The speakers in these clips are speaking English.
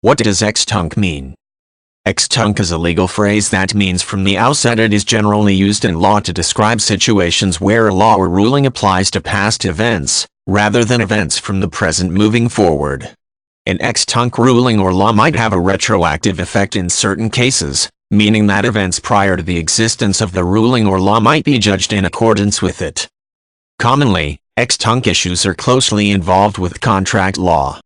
What does ex-tunc mean? Ex-tunc is a legal phrase that means from the outset it is generally used in law to describe situations where a law or ruling applies to past events, rather than events from the present moving forward. An ex-tunc ruling or law might have a retroactive effect in certain cases, meaning that events prior to the existence of the ruling or law might be judged in accordance with it. Commonly, ex-tunc issues are closely involved with contract law.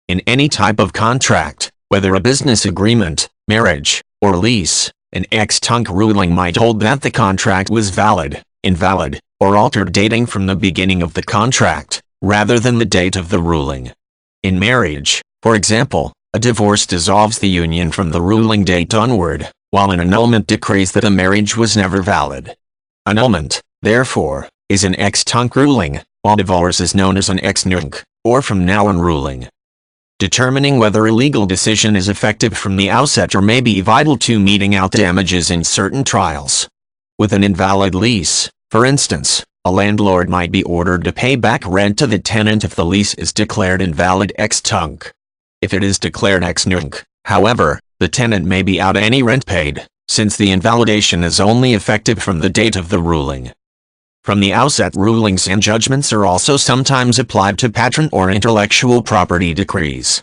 In any type of contract, whether a business agreement, marriage, or lease, an ex-tunc ruling might hold that the contract was valid, invalid, or altered dating from the beginning of the contract, rather than the date of the ruling. In marriage, for example, a divorce dissolves the union from the ruling date onward, while an annulment decrees that a marriage was never valid. Annulment, therefore, is an ex-tunc ruling, while divorce is known as an ex-nunc, or from now on ruling. Determining whether a legal decision is effective from the outset or may be vital to meting out damages in certain trials. With an invalid lease, for instance, a landlord might be ordered to pay back rent to the tenant if the lease is declared invalid ex-tunc. If it is declared ex-nunc, however, the tenant may be out any rent paid, since the invalidation is only effective from the date of the ruling. From the outset, rulings and judgments are also sometimes applied to patent or intellectual property decrees.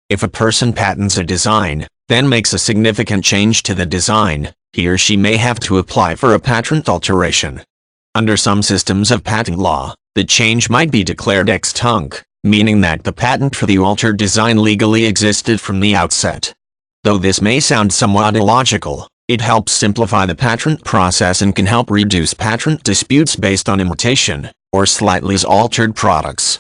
If a person patents a design, then makes a significant change to the design, he or she may have to apply for a patent alteration. Under some systems of patent law, the change might be declared ex-tunc, meaning that the patent for the altered design legally existed from the outset. Though this may sound somewhat illogical, it helps simplify the patent process and can help reduce patent disputes based on imitation, or slightly altered products.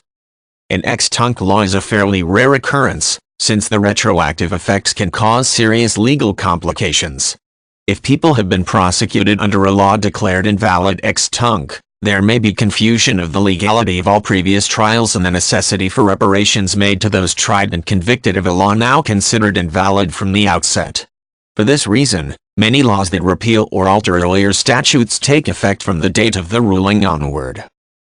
An ex-tunc law is a fairly rare occurrence, since the retroactive effects can cause serious legal complications. If people have been prosecuted under a law declared invalid ex-tunc, there may be confusion of the legality of all previous trials and the necessity for reparations made to those tried and convicted of a law now considered invalid from the outset. For this reason, many laws that repeal or alter earlier statutes take effect from the date of the ruling onward.